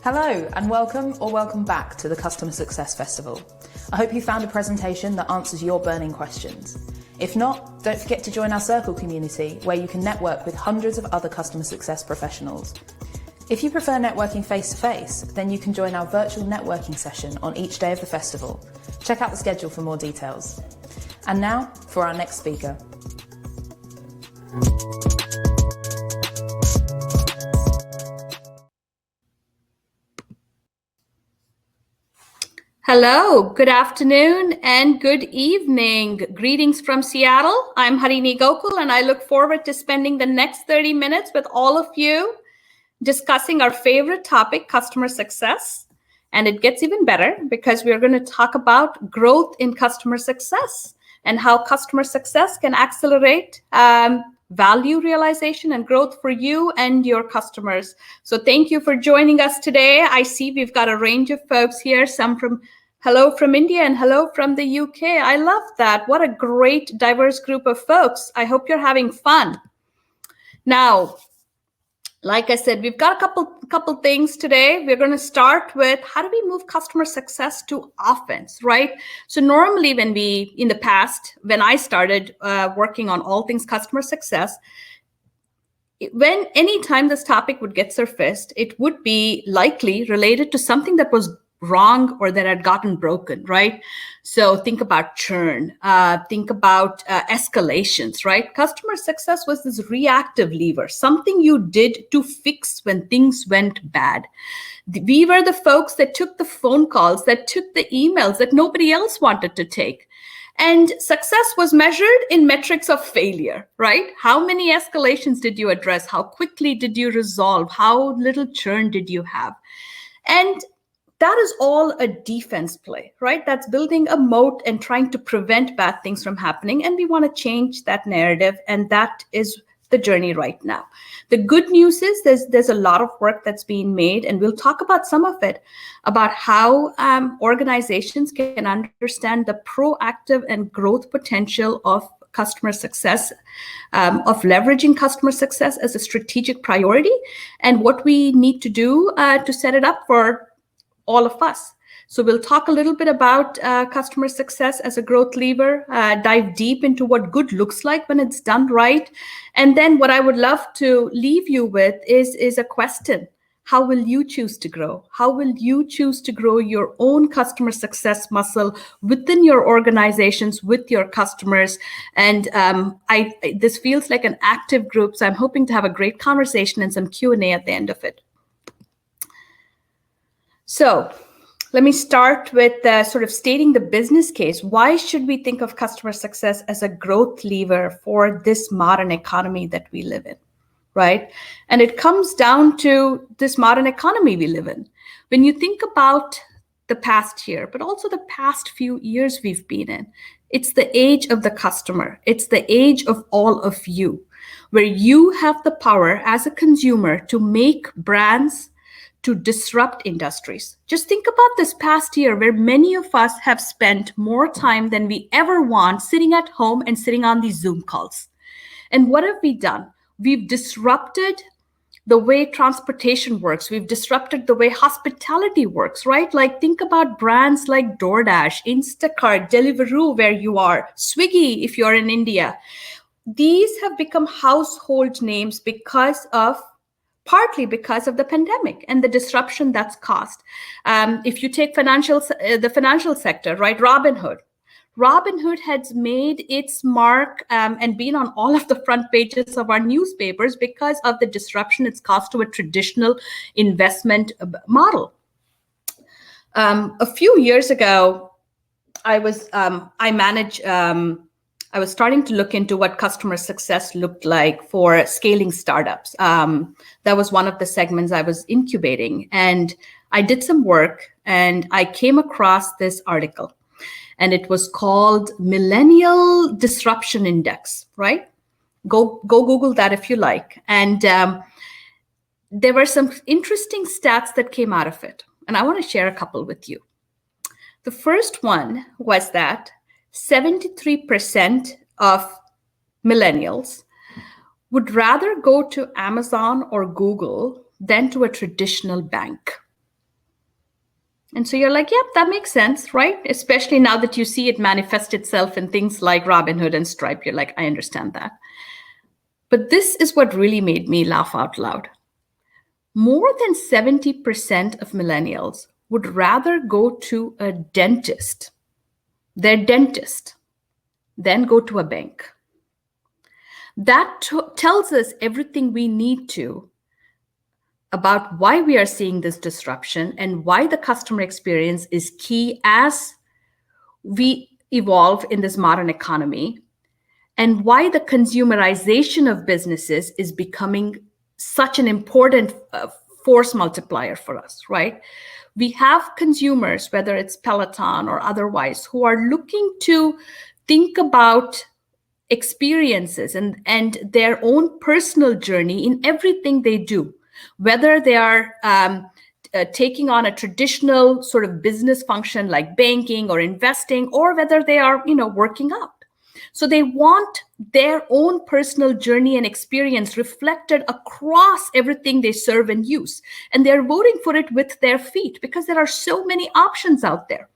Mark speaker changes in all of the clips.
Speaker 1: Hello and welcome back to the Customer Success Festival. I hope you found a presentation that answers your burning questions. If not, don't forget to join our Circle community where you can network with hundreds of other customer success professionals. If you prefer networking face-to-face, then you can join our virtual networking session on each day of the festival. Check out the schedule for more details. And now for our next speaker.
Speaker 2: Hello, good afternoon and good evening. Greetings from Seattle. I'm Harini Gokul and I look forward to spending the next 30 minutes with all of you discussing our favorite topic, customer success. And it gets even better because we're going to talk about growth in customer success and how customer success can accelerate value realization and growth for you and your customers. So thank you for joining us today. I see we've got a range of folks here, some from hello from India and hello from the UK. I love that. What a great diverse group of folks. I hope you're having fun. Now, like I said, we've got a couple things today. We're going to start with how do we move customer success to offense, right? So normally in the past, when I started working on all things customer success, anytime this topic would get surfaced, it would be likely related to something that was wrong or that had gotten broken, right? So think about churn, think about escalations, right? Customer success was this reactive lever, something you did to fix when things went bad. We were the folks that took the phone calls, that took the emails that nobody else wanted to take. And success was measured in metrics of failure, right? How many escalations did you address? How quickly did you resolve? How little churn did you have? And that is all a defense play, right? That's building a moat and trying to prevent bad things from happening. And we want to change that narrative. And that is the journey right now. The good news is there's a lot of work that's being made, and we'll talk about some of it, about how organizations can understand the proactive and growth potential of customer success, of leveraging customer success as a strategic priority, and what we need to do to set it up for all of us. So we'll talk a little bit about customer success as a growth lever, dive deep into what good looks like when it's done right. And then what I would love to leave you with is a question. How will you choose to grow? How will you choose to grow your own customer success muscle within your organizations, with your customers? And this feels like an active group, so I'm hoping to have a great conversation and some Q&A at the end of it. So let me start with sort of stating the business case. Why should we think of customer success as a growth lever for this modern economy that we live in, right? And it comes down to this modern economy we live in. When you think about the past year, but also the past few years we've been in, it's the age of the customer. It's the age of all of you, where you have the power as a consumer to make brands, to disrupt industries. Just think about this past year where many of us have spent more time than we ever want sitting at home and sitting on these Zoom calls. And what have we done? We've disrupted the way transportation works. We've disrupted the way hospitality works, right? Like think about brands like DoorDash, Instacart, Deliveroo, where you are, Swiggy, if you're in India. These have become household names partly because of the pandemic and the disruption that's caused. If you take the financial sector, right? Robinhood has made its mark and been on all of the front pages of our newspapers because of the disruption it's caused to a traditional investment model. A few years ago, I was starting to look into what customer success looked like for scaling startups. That was one of the segments I was incubating. And I did some work and I came across this article. And it was called Millennial Disruption Index, right? Go Google that if you like. And there were some interesting stats that came out of it. And I want to share a couple with you. The first one was that 73% of millennials would rather go to Amazon or Google than to a traditional bank. And so you're like, yep, that makes sense, right? Especially now that you see it manifest itself in things like Robinhood and Stripe. You're like, I understand that. But this is what really made me laugh out loud. More than 70% of millennials would rather go to a dentist, their dentist, than go to a bank. That tells us everything we need to about why we are seeing this disruption and why the customer experience is key as we evolve in this modern economy, and why the consumerization of businesses is becoming such an important force multiplier for us, right? We have consumers, whether it's Peloton or otherwise, who are looking to think about experiences and their own personal journey in everything they do, whether they are taking on a traditional sort of business function like banking or investing, or whether they are, working out. So they want their own personal journey and experience reflected across everything they serve and use. And they're voting for it with their feet because there are so many options out there.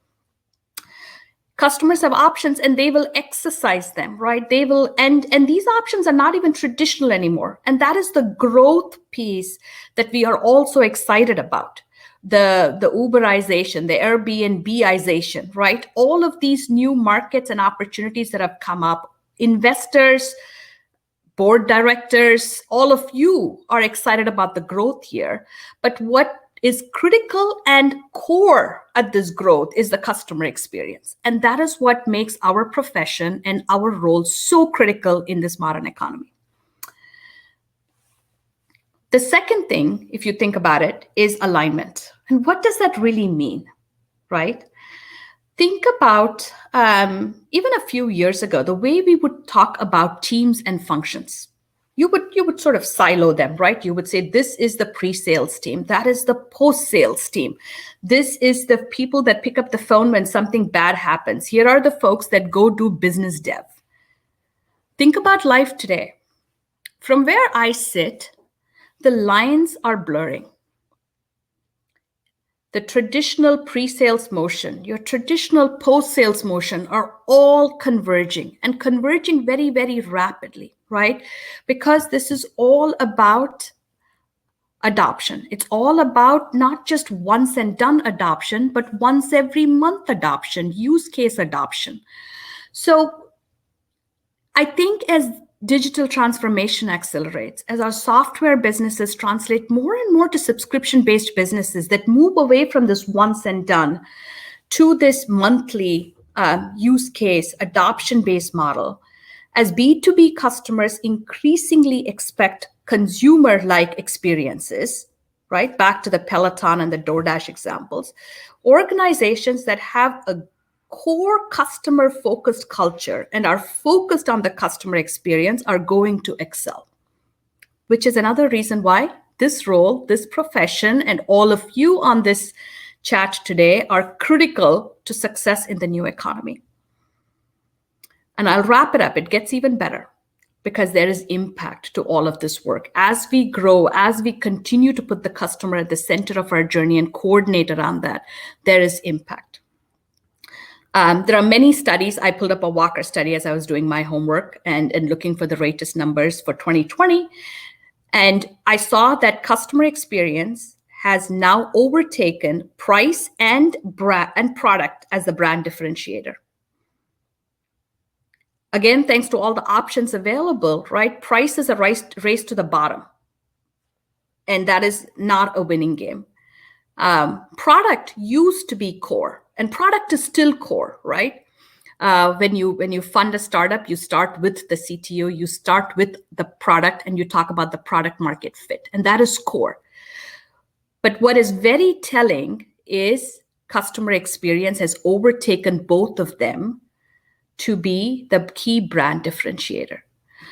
Speaker 2: Customers have options and they will exercise them, right? They will, and these options are not even traditional anymore. And that is the growth piece that we are also excited about. The Uberization, the Airbnbization, right? All of these new markets and opportunities that have come up, investors, board directors, all of you are excited about the growth here. But what is critical and core at this growth is the customer experience. And that is what makes our profession and our role so critical in this modern economy. The second thing, if you think about it, is alignment. And what does that really mean, right? Think about even a few years ago, the way we would talk about teams and functions. You would sort of silo them, right? You would say, this is the pre-sales team. That is the post-sales team. This is the people that pick up the phone when something bad happens. Here are the folks that go do business dev. Think about life today. From where I sit, the lines are blurring. The traditional pre-sales motion, your traditional post-sales motion are all converging and converging very, very rapidly, right? Because this is all about adoption. It's all about not just once and done adoption, but once every month adoption, use case adoption. So I think as digital transformation accelerates, as our software businesses translate more and more to subscription-based businesses that move away from this once and done to this monthly use case adoption-based model, as B2B customers increasingly expect consumer-like experiences, right? Back to the Peloton and the DoorDash examples, organizations that have a core customer-focused culture and are focused on the customer experience are going to excel, which is another reason why this role, this profession, and all of you on this chat today are critical to success in the new economy. And I'll wrap it up. It gets even better because there is impact to all of this work. As we grow, as we continue to put the customer at the center of our journey and coordinate around that, there is impact. There are many studies. I pulled up a Walker study as I was doing my homework and looking for the latest numbers for 2020. And I saw that customer experience has now overtaken price and product as the brand differentiator. Again, thanks to all the options available, right? Price is a race to the bottom. And that is not a winning game. Product used to be core. And product is still core, right? When you fund a startup, you start with the CTO, you start with the product, and you talk about the product market fit, and that is core. But what is very telling is customer experience has overtaken both of them to be the key brand differentiator.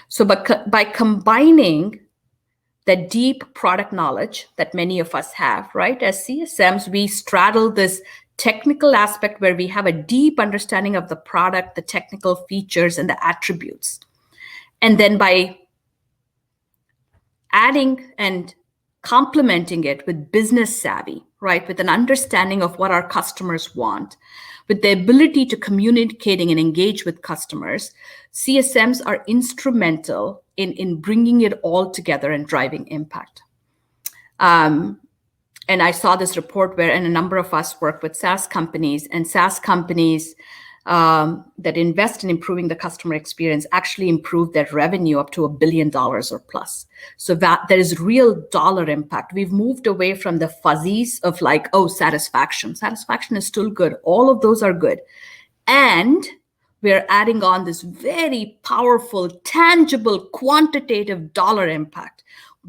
Speaker 2: So by combining the deep product knowledge that many of us have, right? As CSMs, we straddle this technical aspect where we have a deep understanding of the product, the technical features, and the attributes. And then by adding and complementing it with business savvy, right? With an understanding of what our customers want, with the ability to communicating and engage with customers, CSMs are instrumental in bringing it all together and driving impact. And I saw this report where, and a number of us work with SaaS companies, and SaaS companies that invest in improving the customer experience actually improve their revenue up to $1 billion or plus. So that there is real dollar impact. We've moved away from the fuzzies of like, oh, satisfaction. Satisfaction is still good. All of those are good. And we're adding on this very powerful, tangible, quantitative dollar impact.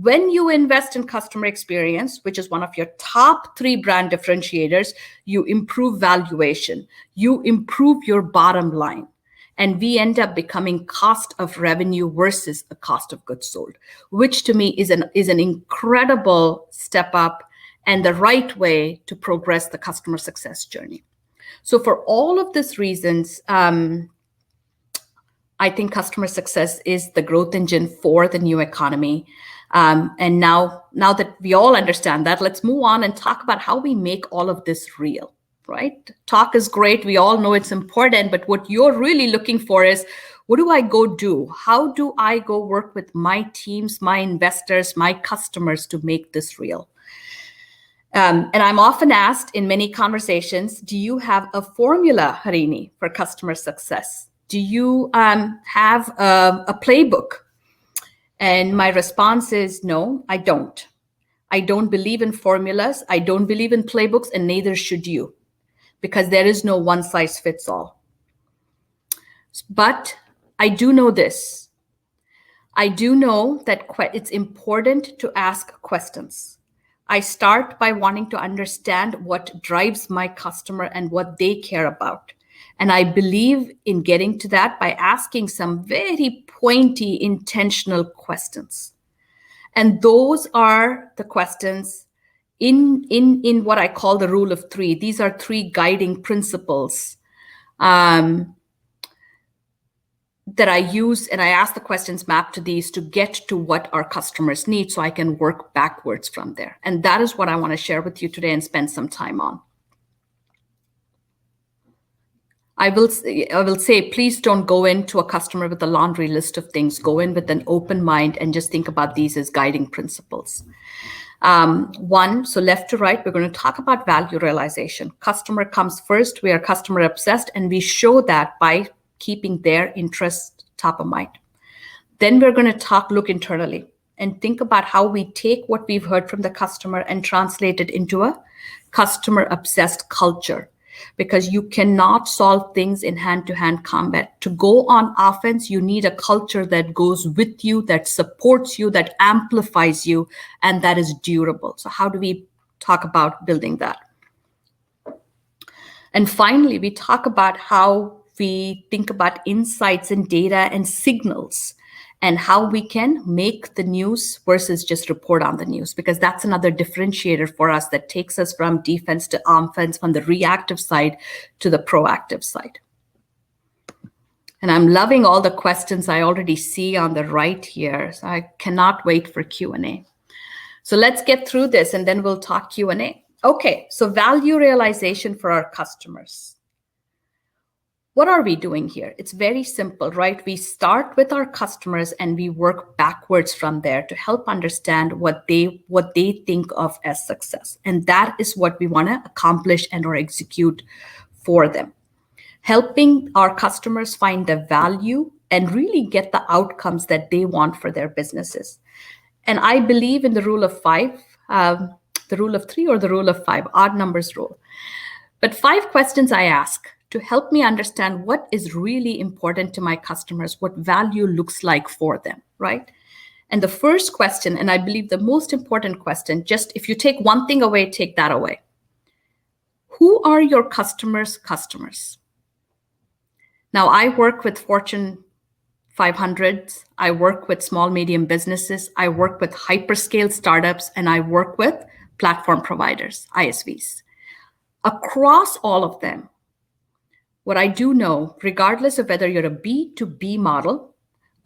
Speaker 2: When you invest in customer experience, which is one of your top 3 brand differentiators, you improve valuation, you improve your bottom line, and we end up becoming cost of revenue versus a cost of goods sold, which to me is an incredible step up and the right way to progress the customer success journey. So for all of these reasons, I think customer success is the growth engine for the new economy. And now that we all understand that, let's move on and talk about how we make all of this real, right? Talk is great. We all know it's important, but what you're really looking for is, what do I go do? How do I go work with my teams, my investors, my customers to make this real? And I'm often asked in many conversations, do you have a formula, Harini, for customer success? Do you have a playbook? And my response is, no, I don't. I don't believe in formulas. I don't believe in playbooks, and neither should you, because there is no one size fits all. But I do know this. I do know that it's important to ask questions. I start by wanting to understand what drives my customer and what they care about. And I believe in getting to that by asking some very pointy, intentional questions. And those are the questions in what I call the rule of 3. These are 3 guiding principles that I use, and I ask the questions mapped to these to get to what our customers need so I can work backwards from there. And that is what I want to share with you today and spend some time on. I will say, please don't go into a customer with a laundry list of things. Go in with an open mind and just think about these as guiding principles. 1, so left to right, we're going to talk about value realization. Customer comes first. We are customer obsessed, and we show that by keeping their interest top of mind. Then we're going to look internally and think about how we take what we've heard from the customer and translate it into a customer obsessed culture. Because you cannot solve things in hand-to-hand combat. To go on offense, you need a culture that goes with you, that supports you, that amplifies you, and that is durable. So how do we talk about building that? And finally, we talk about how we think about insights and data and signals, and how we can make the news versus just report on the news, because that's another differentiator for us that takes us from defense to offense, from the reactive side to the proactive side. And I'm loving all the questions I already see on the right here. So I cannot wait for Q&A. So let's get through this and then we'll talk Q&A. Okay, so value realization for our customers. What are we doing here? It's very simple, right? We start with our customers and we work backwards from there to help understand what they think of as success. And that is what we want to accomplish and or execute for them. Helping our customers find the value and really get the outcomes that they want for their businesses. And I believe in the rule of 5, the rule of 3 or the rule of 5, odd numbers rule. But 5 questions I ask to help me understand what is really important to my customers, what value looks like for them, right? And the first question, and I believe the most important question, just if you take one thing away, take that away. Who are your customers' customers? Now, I work with Fortune 500s. I work with small, medium businesses. I work with hyperscale startups, and I work with platform providers, ISVs. Across all of them, what I do know, regardless of whether you're a B2B model,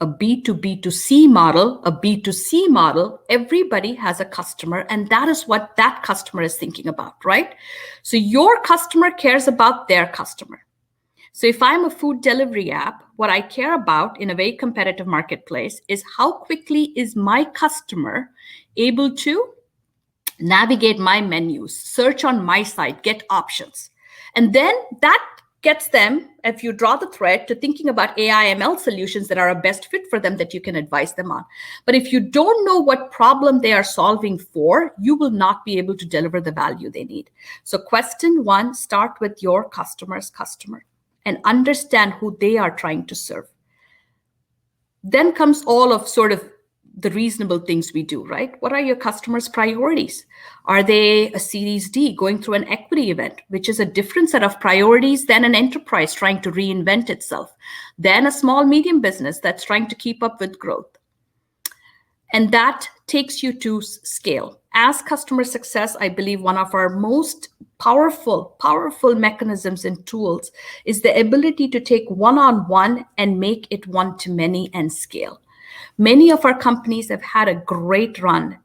Speaker 2: a B2B2C model, a B2C model, everybody has a customer, and that is what that customer is thinking about, right? So your customer cares about their customer. So if I'm a food delivery app, what I care about in a very competitive marketplace is how quickly is my customer able to navigate my menus, search on my site, get options. And then that gets them, if you draw the thread, to thinking about AI ML solutions that are a best fit for them that you can advise them on. But if you don't know what problem they are solving for, you will not be able to deliver the value they need. So question one, start with your customer's customer and understand who they are trying to serve. Then comes all of sort of the reasonable things we do, right? What are your customers' priorities? Are they a Series D going through an equity event, which is a different set of priorities than an enterprise trying to reinvent itself, than a small, medium business that's trying to keep up with growth? And that takes you to scale. As customer success, I believe one of our most powerful mechanisms and tools is the ability to take one-on-one and make it one-to-many and scale. Many of our companies have had a great run.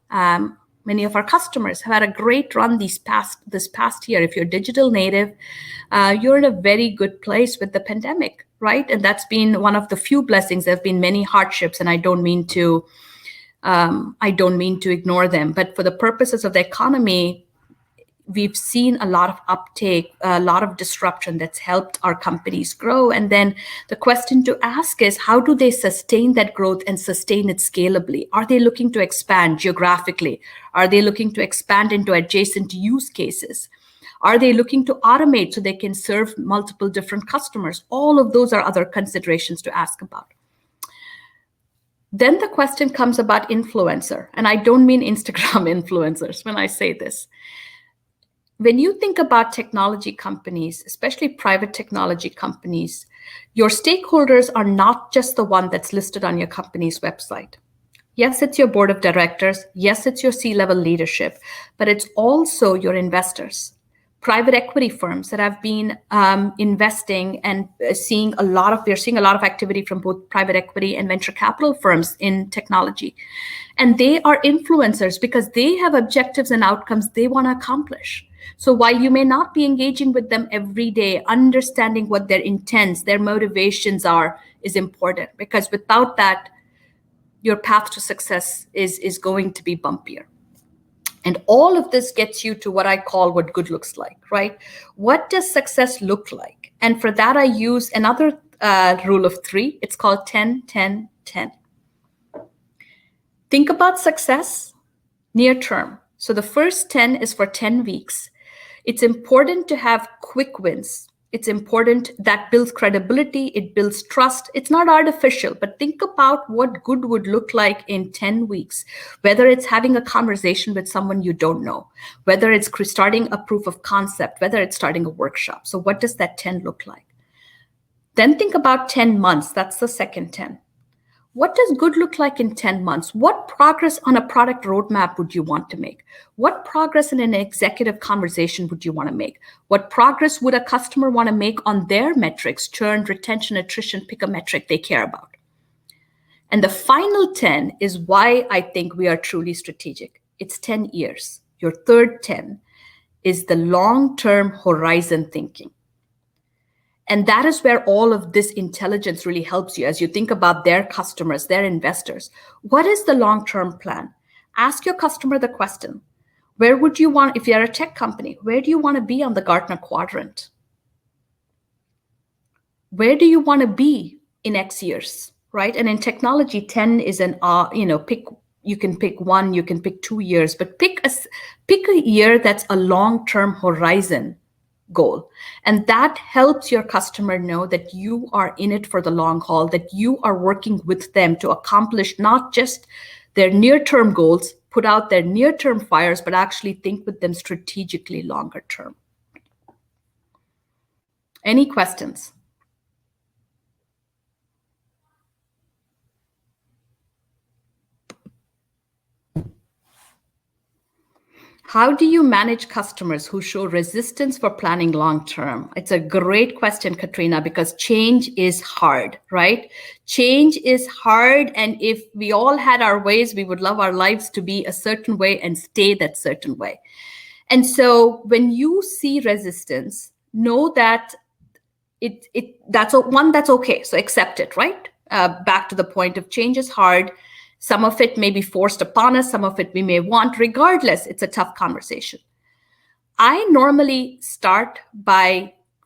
Speaker 2: Many of our customers have had a great run this past year. If you're digital native, you're in a very good place with the pandemic, right? And that's been one of the few blessings. There have been many hardships, and I don't mean to ignore them. But for the purposes of the economy, we've seen a lot of uptake, a lot of disruption that's helped our companies grow. And then the question to ask is, how do they sustain that growth and sustain it scalably? Are they looking to expand geographically? Are they looking to expand into adjacent use cases? Are they looking to automate so they can serve multiple different customers? All of those are other considerations to ask about. Then the question comes about influencer. And I don't mean Instagram influencers when I say this. When you think about technology companies, especially private technology companies, your stakeholders are not just the one that's listed on your company's website. Yes, it's your board of directors. Yes, it's your C-level leadership, but it's also your investors, private equity firms that have been investing and we're seeing a lot of activity from both private equity and venture capital firms in technology. And they are influencers because they have objectives and outcomes they want to accomplish. So while you may not be engaging with them every day, understanding what their intents, their motivations are is important, because without that, your path to success is going to be bumpier. And all of this gets you to what I call what good looks like, right? What does success look like? And for that, I use another rule of three. It's called 10, 10, 10. Think about success near term. So the first 10 is for 10 weeks. It's important to have quick wins. It's important that builds credibility, it builds trust. It's not artificial, but think about what good would look like in 10 weeks, whether it's having a conversation with someone you don't know, whether it's starting a proof of concept, whether it's starting a workshop. So what does that 10 look like? Then think about 10 months. That's the second 10. What does good look like in 10 months? What progress on a product roadmap would you want to make? What progress in an executive conversation would you want to make? What progress would a customer want to make on their metrics, churn, retention, attrition, pick a metric they care about? And the final 10 is why I think we are truly strategic. It's 10 years. Your third 10 is the long-term horizon thinking. And that is where all of this intelligence really helps you as you think about their customers, their investors. What is the long-term plan? Ask your customer the question. Where would you want, if you're a tech company, where do you want to be on the Gartner quadrant? Where do you want to be in X years, right? And in technology, 10 is you can pick 1, you can pick 2 years, but pick a year that's a long-term horizon goal. And that helps your customer know that you are in it for the long haul, that you are working with them to accomplish not just their near-term goals, put out their near-term fires, but actually think with them strategically longer term. Any questions? How do you manage customers who show resistance for planning long term? It's a great question, Katrina, because change is hard, right? Change is hard. And if we all had our ways, we would love our lives to be a certain way and stay that certain way. And so when you see resistance, know that that's okay. So accept it, right? Back to the point of change is hard. Some of it may be forced upon us. Some of it we may want. Regardless, it's a tough conversation. I normally start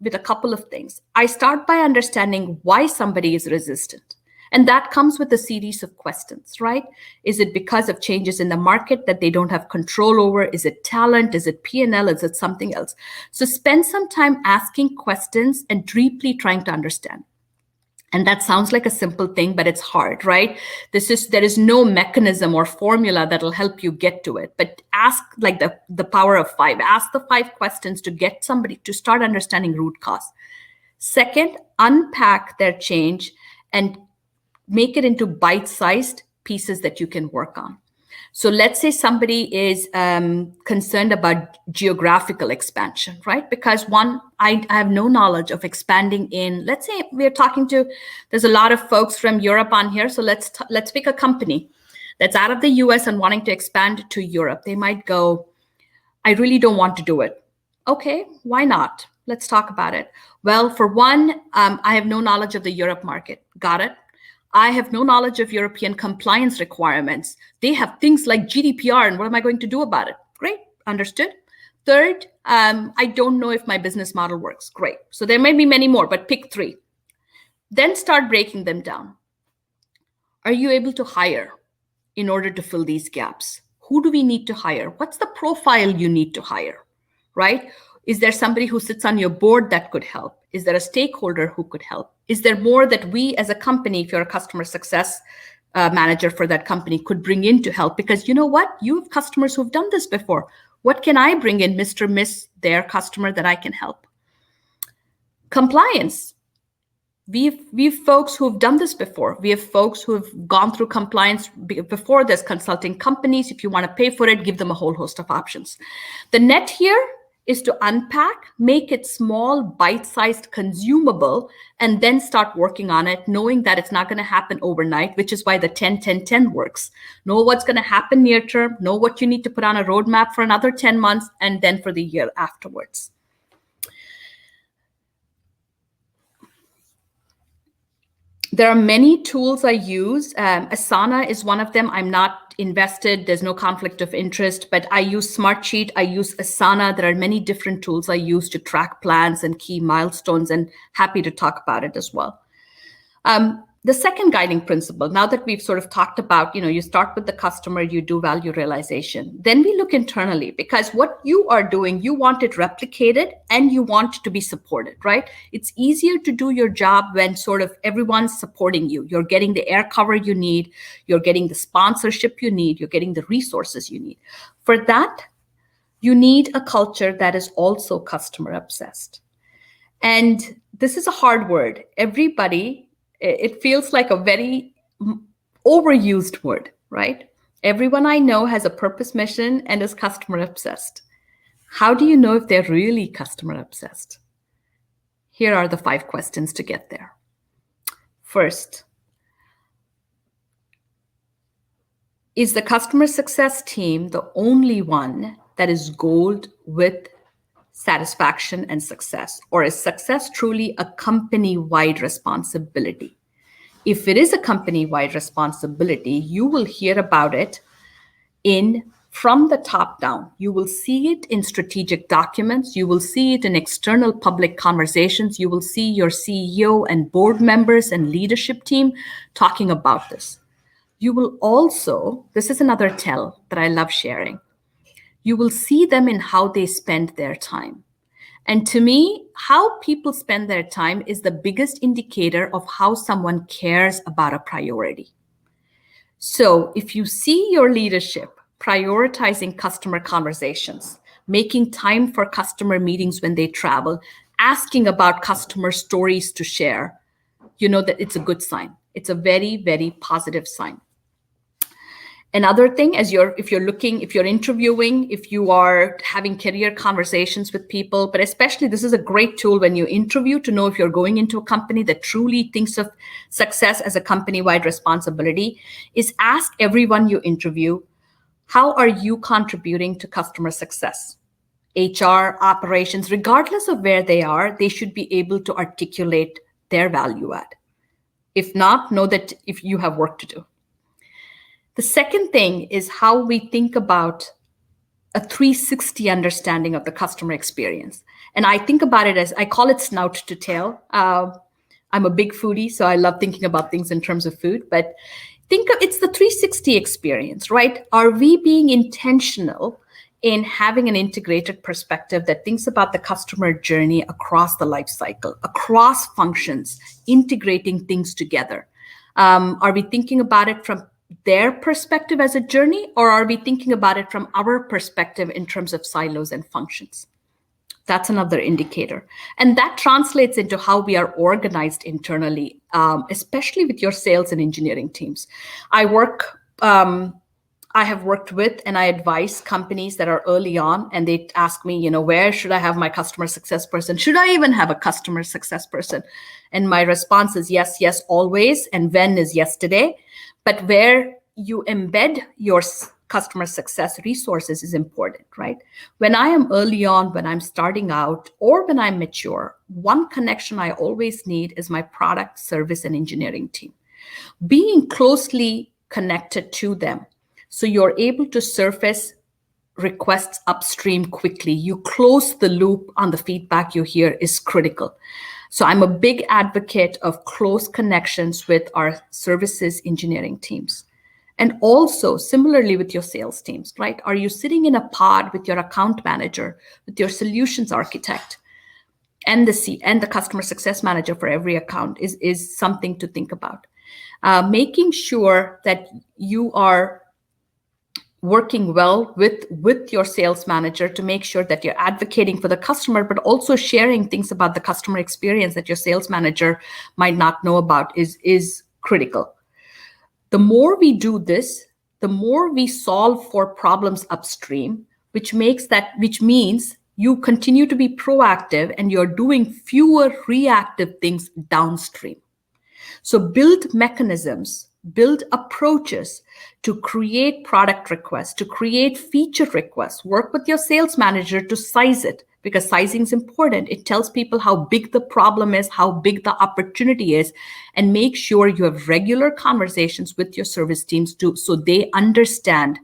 Speaker 2: with a couple of things. I start by understanding why somebody is resistant. And that comes with a series of questions, right? Is it because of changes in the market that they don't have control over? Is it talent? Is it P&L? Is it something else? So spend some time asking questions and deeply trying to understand. And that sounds like a simple thing, but it's hard, right? There is no mechanism or formula that'll help you get to it. But ask like the power of 5. Ask the 5 questions to get somebody to start understanding root cause. Second, unpack their change and make it into bite-sized pieces that you can work on. So let's say somebody is concerned about geographical expansion, right? Because one, I have no knowledge of expanding in, let's say there's a lot of folks from Europe on here. So let's pick a company that's out of the US and wanting to expand to Europe. They might go, I really don't want to do it. Okay, why not? Let's talk about it. Well, for one, I have no knowledge of the Europe market. Got it. I have no knowledge of European compliance requirements. They have things like GDPR, and what am I going to do about it? Great, understood. Third, I don't know if my business model works. Great. So there may be many more, but pick 3. Then start breaking them down. Are you able to hire in order to fill these gaps? Who do we need to hire? What's the profile you need to hire, right? Is there somebody who sits on your board that could help? Is there a stakeholder who could help? Is there more that we as a company, if you're a customer success manager for that company, could bring in to help? Because you know what? You have customers who've done this before. What can I bring in, Mr. Miss, their customer, that I can help? Compliance. We've folks who've done this before. We have folks who have gone through compliance before. There's consulting companies. If you want to pay for it, give them a whole host of options. The net here is to unpack, make it small, bite-sized, consumable, and then start working on it, knowing that it's not going to happen overnight, which is why the 10-10-10 works. Know what's going to happen near term, know what you need to put on a roadmap for another 10 months, and then for the year afterwards. There are many tools I use. Asana is one of them. I'm not invested. There's no conflict of interest, but I use Smartsheet. I use Asana. There are many different tools I use to track plans and key milestones, and happy to talk about it as well. The second guiding principle, now that we've sort of talked about, you start with the customer, you do value realization. Then we look internally, because what you are doing, you want it replicated and you want to be supported, right? It's easier to do your job when sort of everyone's supporting you. You're getting the air cover you need. You're getting the sponsorship you need. You're getting the resources you need. For that, you need a culture that is also customer obsessed. And this is a hard word. It feels like a very overused word, right? Everyone I know has a purpose, mission, and is customer obsessed. How do you know if they're really customer obsessed? Here are the 5 questions to get there. First, is the customer success team the only one that is goaled with satisfaction and success, or is success truly a company-wide responsibility? If it is a company-wide responsibility, you will hear about it from the top down. You will see it in strategic documents. You will see it in external public conversations. You will see your CEO and board members and leadership team talking about this. You will also, this is another tell that I love sharing, you will see them in how they spend their time. And to me, how people spend their time is the biggest indicator of how someone cares about a priority. So if you see your leadership prioritizing customer conversations, making time for customer meetings when they travel, asking about customer stories to share, you know that it's a good sign. It's a very, very positive sign. Another thing, if you're interviewing, if you are having career conversations with people, but especially this is a great tool when you interview to know if you're going into a company that truly thinks of success as a company-wide responsibility, is ask everyone you interview, how are you contributing to customer success? HR, operations, regardless of where they are, they should be able to articulate their value add. If not, know that if you have work to do. The second thing is how we think about a 360 understanding of the customer experience. And I think about it as, I call it snout to tail. I'm a big foodie, so I love thinking about things in terms of food, but it's the 360 experience, right? Are we being intentional in having an integrated perspective that thinks about the customer journey across the life cycle, across functions, integrating things together? Are we thinking about it from their perspective as a journey, or are we thinking about it from our perspective in terms of silos and functions? That's another indicator. And that translates into how we are organized internally, especially with your sales and engineering teams. I have worked with and I advise companies that are early on, and they ask me, where should I have my customer success person? Should I even have a customer success person? And my response is yes, yes, always. And when is yesterday. But where you embed your customer success resources is important, right? When I am early on, when I'm starting out, or when I'm mature, one connection I always need is my product, service, and engineering team. Being closely connected to them, so you're able to surface requests upstream quickly. You close the loop on the feedback you hear is critical. So I'm a big advocate of close connections with our services engineering teams. And also similarly with your sales teams, right? Are you sitting in a pod with your account manager, with your solutions architect, and the customer success manager for every account is something to think about. Making sure that you are working well with your sales manager to make sure that you're advocating for the customer, but also sharing things about the customer experience that your sales manager might not know about is critical. The more we do this, the more we solve for problems upstream, which means you continue to be proactive and you're doing fewer reactive things downstream. So build mechanisms, build approaches to create product requests, to create feature requests, work with your sales manager to size it, because sizing is important. It tells people how big the problem is, how big the opportunity is, and make sure you have regular conversations with your service teams so they understand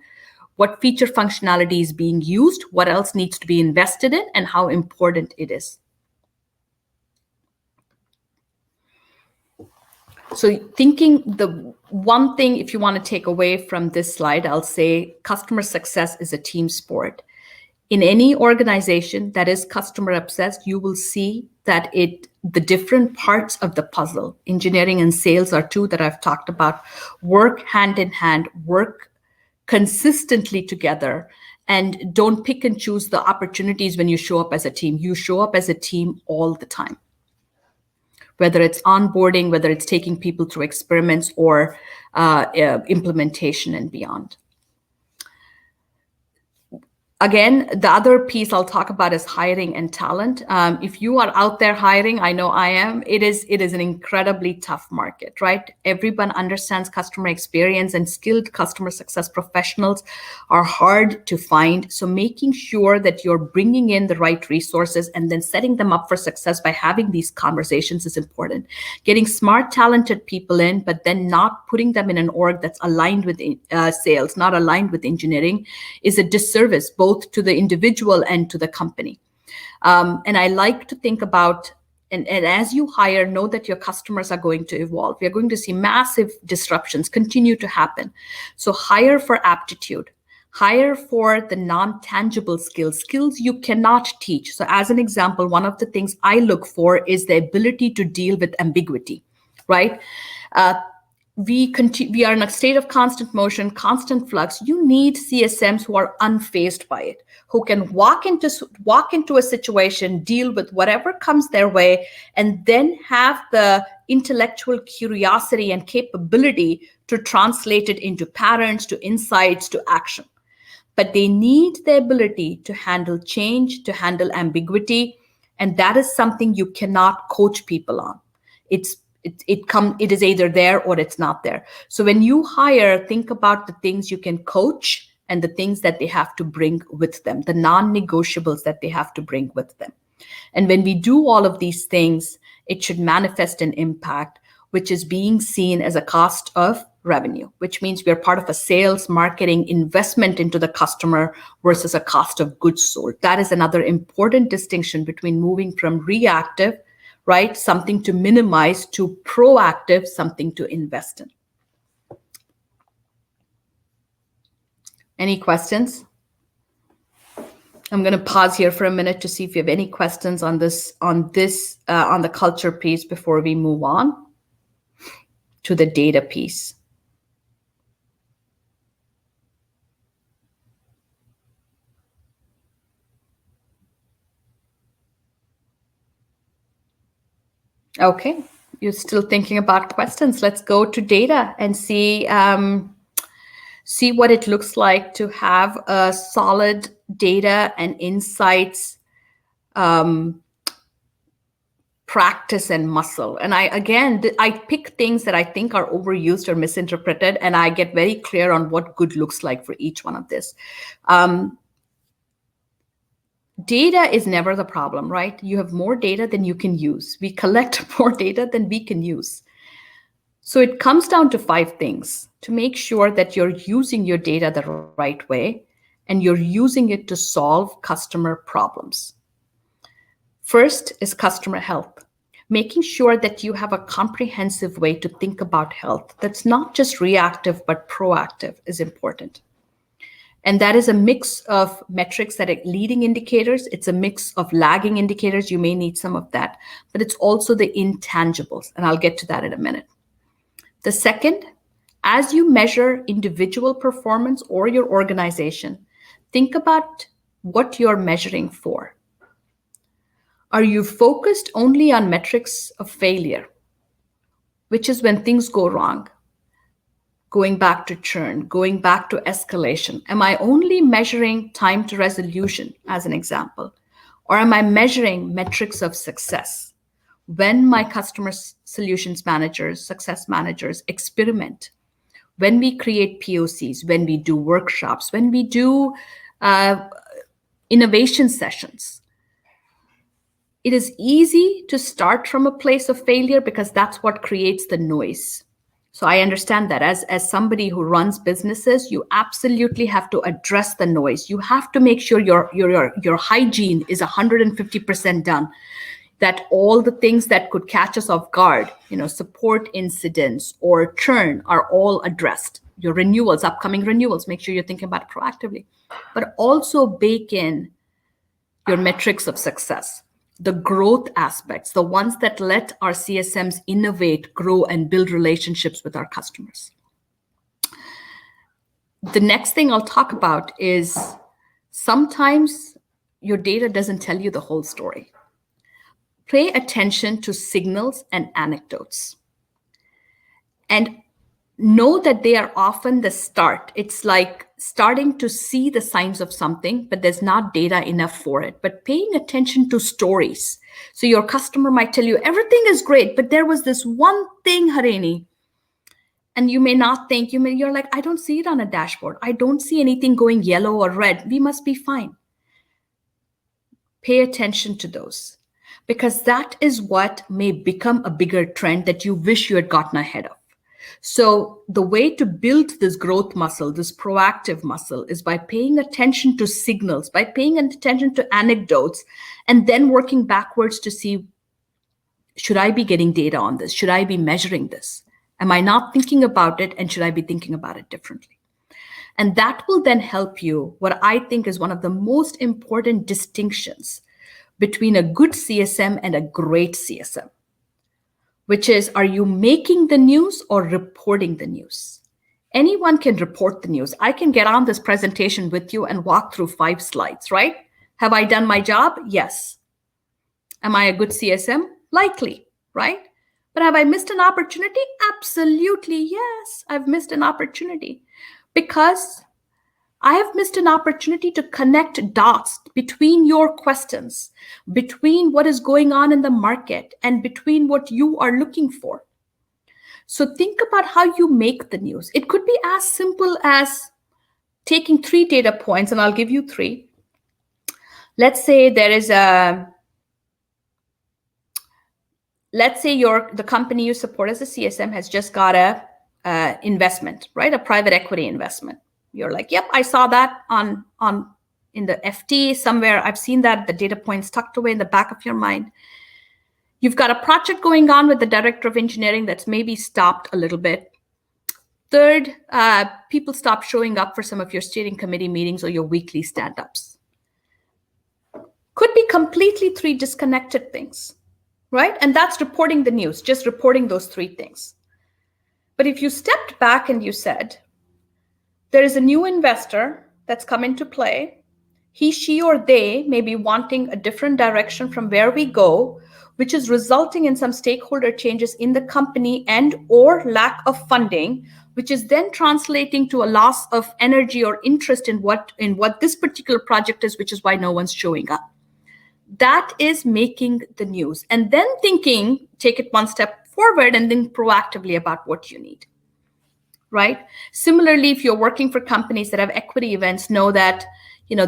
Speaker 2: what feature functionality is being used, what else needs to be invested in, and how important it is. So thinking the one thing, if you want to take away from this slide, I'll say customer success is a team sport. In any organization that is customer obsessed, you will see that the different parts of the puzzle, engineering and sales are two that I've talked about, work hand in hand, work consistently together, and don't pick and choose the opportunities when you show up as a team. You show up as a team all the time, whether it's onboarding, whether it's taking people through experiments or implementation and beyond. Again, the other piece I'll talk about is hiring and talent. If you are out there hiring, I know I am, it is an incredibly tough market, right? Everyone understands customer experience, and skilled customer success professionals are hard to find. So making sure that you're bringing in the right resources and then setting them up for success by having these conversations is important. Getting smart, talented people in, but then not putting them in an org that's aligned with sales, not aligned with engineering, is a disservice, both to the individual and to the company. And I like to think about, and as you hire, know that your customers are going to evolve. We're going to see massive disruptions continue to happen. So hire for aptitude, hire for the non-tangible skills you cannot teach. So as an example, one of the things I look for is the ability to deal with ambiguity, right? we are in a state of constant motion, constant flux. You need CSMs who are unfazed by it, who can walk into a situation, deal with whatever comes their way, and then have the intellectual curiosity and capability to translate it into patterns, to insights, to action. But they need the ability to handle change, to handle ambiguity, and that is something you cannot coach people on. It is either there or it's not there. So when you hire, think about the things you can coach and the things that they have to bring with them, the non-negotiables that they have to bring with them. And when we do all of these things, it should manifest an impact, which is being seen as a cost of revenue, which means we're part of a sales marketing investment into the customer versus a cost of goods sold. That is another important distinction between moving from reactive, right, something to minimize, to proactive, something to invest in. Any questions? I'm going to pause here for a minute to see if you have any questions on the culture piece before we move on to the data piece. Okay, you're still thinking about questions. Let's go to data and see what it looks like to have a solid data and insights practice and muscle. And I pick things that I think are overused or misinterpreted, and I get very clear on what good looks like for each one of this. Data is never the problem, right? You have more data than you can use. We collect more data than we can use. So it comes down to 5 things to make sure that you're using your data the right way and you're using it to solve customer problems. First is customer health, making sure that you have a comprehensive way to think about health that's not just reactive but proactive is important. And that is a mix of metrics that are leading indicators. It's a mix of lagging indicators. You may need some of that, but it's also the intangibles. And I'll get to that in a minute. The second, as you measure individual performance or your organization, think about what you're measuring for. Are you focused only on metrics of failure, which is when things go wrong? Going back to churn, going back to escalation. Am I only measuring time to resolution as an example? Or am I measuring metrics of success? When my customer solutions managers, success managers experiment, when we create POCs, when we do workshops, when we do innovation sessions, it is easy to start from a place of failure because that's what creates the noise. So I understand that as somebody who runs businesses, you absolutely have to address the noise. You have to make sure your hygiene is 150% done, that all the things that could catch us off guard, support incidents or churn are all addressed. Your renewals, upcoming renewals, make sure you're thinking about it proactively, but also bake in your metrics of success. The growth aspects, the ones that let our CSMs innovate, grow, and build relationships with our customers. The next thing I'll talk about is sometimes your data doesn't tell you the whole story. Pay attention to signals and anecdotes. And know that they are often the start. It's like starting to see the signs of something, but there's not data enough for it. But paying attention to stories. So your customer might tell you, everything is great, but there was this one thing, Harini. And you may not think, you're like, I don't see it on a dashboard. I don't see anything going yellow or red. We must be fine. Pay attention to those, because that is what may become a bigger trend that you wish you had gotten ahead of. So the way to build this growth muscle, this proactive muscle, is by paying attention to signals, by paying attention to anecdotes, and then working backwards to see, should I be getting data on this? Should I be measuring this? Am I not thinking about it? And should I be thinking about it differently? And that will then help you, what I think is one of the most important distinctions between a good CSM and a great CSM. which is, are you making the news or reporting the news? Anyone can report the news. I can get on this presentation with you and walk through 5 slides, right? Have I done my job? Yes. Am I a good CSM? Likely, right? But have I missed an opportunity? Absolutely, yes. I've missed an opportunity because I have missed an opportunity to connect dots between your questions, between what is going on in the market, and between what you are looking for. So think about how you make the news. It could be as simple as taking 3 data points, and I'll give you 3. Let's say there is let's say the company you support as a CSM has just got a investment, right? A private equity investment. You're like, yep, I saw that on in the FT somewhere. I've seen that, the data points tucked away in the back of your mind. You've got a project going on with the director of engineering that's maybe stopped a little bit. Third, people stop showing up for some of your steering committee meetings or your weekly stand-ups. Could be completely 3 disconnected things, right? And that's reporting the news, just reporting those 3 things. But if you stepped back and you said, there is a new investor that's come into play. He, she, or they may be wanting a different direction from where we go, which is resulting in some stakeholder changes in the company and or lack of funding, which is then translating to a loss of energy or interest in what this particular project is, which is why no one's showing up. That is making the news. And then thinking, take it one step forward and think proactively about what you need. Right? Similarly, if you're working for companies that have equity events, know that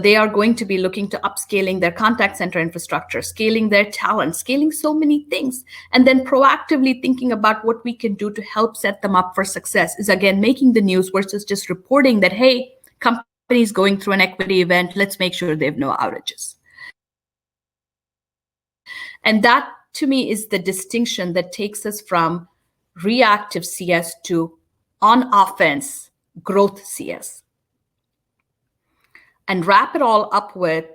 Speaker 2: they are going to be looking to upscaling their contact center infrastructure, scaling their talent, scaling so many things, and then proactively thinking about what we can do to help set them up for success is, again, making the news versus just reporting that, hey, company's going through an equity event, let's make sure they have no outages. And that, to me, is the distinction that takes us from reactive CS to on offense, growth CS. And wrap it all up with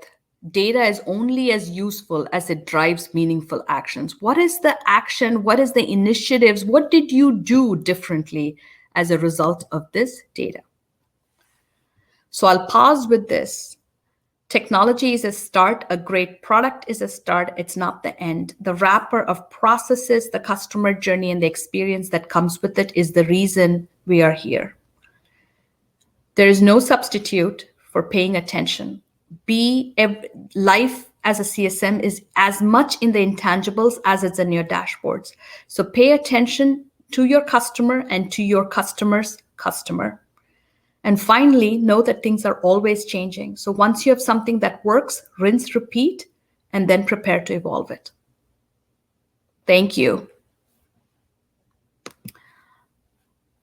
Speaker 2: data is only as useful as it drives meaningful actions. What is the action? What is the initiatives? What did you do differently as a result of this data? So I'll pause with this. Technology is a start. A great product is a start. It's not the end. The wrapper of processes, the customer journey, and the experience that comes with it is the reason we are here. There is no substitute for paying attention. Life as a CSM is as much in the intangibles as it's in your dashboards. So pay attention to your customer and to your customer's customer. And finally, know that things are always changing. So once you have something that works, rinse, repeat, and then prepare to evolve it. Thank you.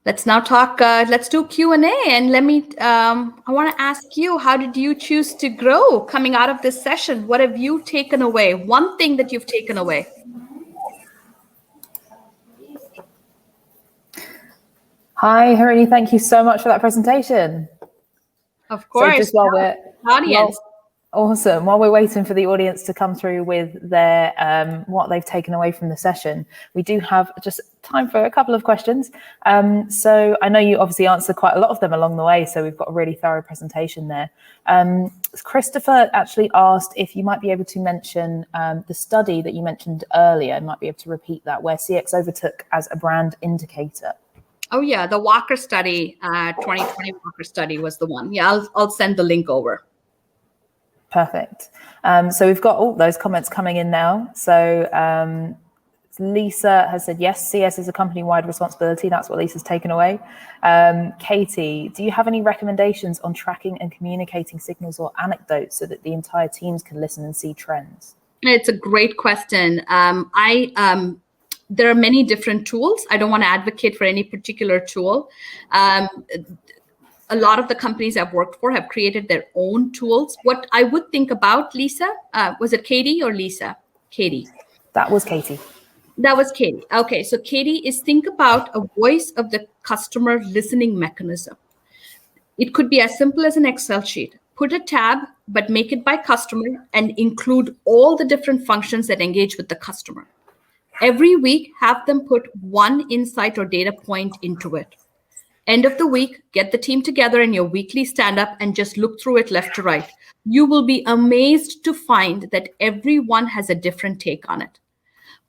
Speaker 2: Let's now talk, let's do Q&A. And I want to ask you, how did you choose to grow coming out of this session? What have you taken away? One thing that you've taken away.
Speaker 3: Hi, Harini. Thank you so much for that presentation.
Speaker 2: Of course.
Speaker 3: So just while we're
Speaker 2: audience.
Speaker 3: Awesome. While we're waiting for the audience to come through with their what they've taken away from the session, we do have just time for a couple of questions. So I know you obviously answered quite a lot of them along the way, so we've got a really thorough presentation there. Christopher actually asked if you might be able to mention the study that you mentioned earlier, and might be able to repeat that, where CX overtook as a brand indicator.
Speaker 2: Oh yeah, the Walker study, 2020 Walker study was the one. Yeah, I'll send the link over.
Speaker 3: Perfect. So we've got all those comments coming in now. So Lisa has said, yes, CS is a company-wide responsibility. That's what Lisa's taken away. Katie, do you have any recommendations on tracking and communicating signals or anecdotes so that the entire teams can listen and see trends?
Speaker 2: It's a great question. There are many different tools. I don't want to advocate for any particular tool. A lot of the companies I've worked for have created their own tools. What I would think about, Lisa, was it Katie or Lisa? Katie.
Speaker 3: That was Katie.
Speaker 2: That was Katie. Okay, so Katie is think about a voice of the customer listening mechanism. It could be as simple as an Excel sheet. Put a tab, but make it by customer and include all the different functions that engage with the customer. Every week, have them put one insight or data point into it. End of the week, get the team together in your weekly stand-up and just look through it left to right. You will be amazed to find that everyone has a different take on it.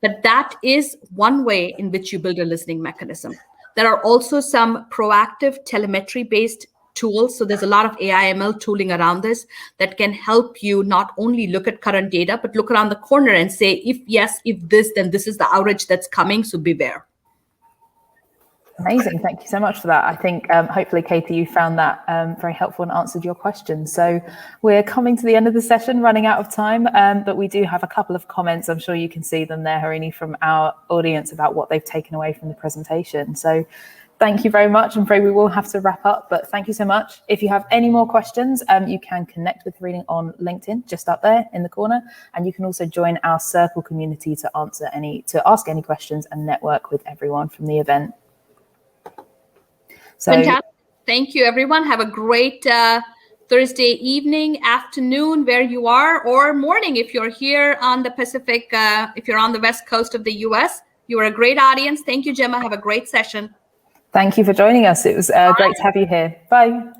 Speaker 2: But that is one way in which you build a listening mechanism. There are also some proactive telemetry-based tools. So there's a lot of AI ML tooling around this that can help you not only look at current data, but look around the corner and say, if yes, if this, then this is the outage that's coming, so beware.
Speaker 3: Amazing. Thank you so much for that. I think hopefully, Katie, you found that very helpful and answered your questions. So we're coming to the end of the session, running out of time, but we do have a couple of comments. I'm sure you can see them there, Harini, from our audience about what they've taken away from the presentation. So thank you very much. I'm afraid we will have to wrap up, but thank you so much. If you have any more questions, you can connect with Harini on LinkedIn, just up there in the corner. And you can also join our Circle community to ask any questions and network with everyone from the event. So,
Speaker 2: fantastic. Thank you, everyone. Have a great Thursday evening, afternoon, where you are, or morning if you're here on the Pacific, if you're on the West Coast of the US. You are a great audience. Thank you, Gemma. Have a great session.
Speaker 3: Thank you for joining us. It was great to have you here. Bye.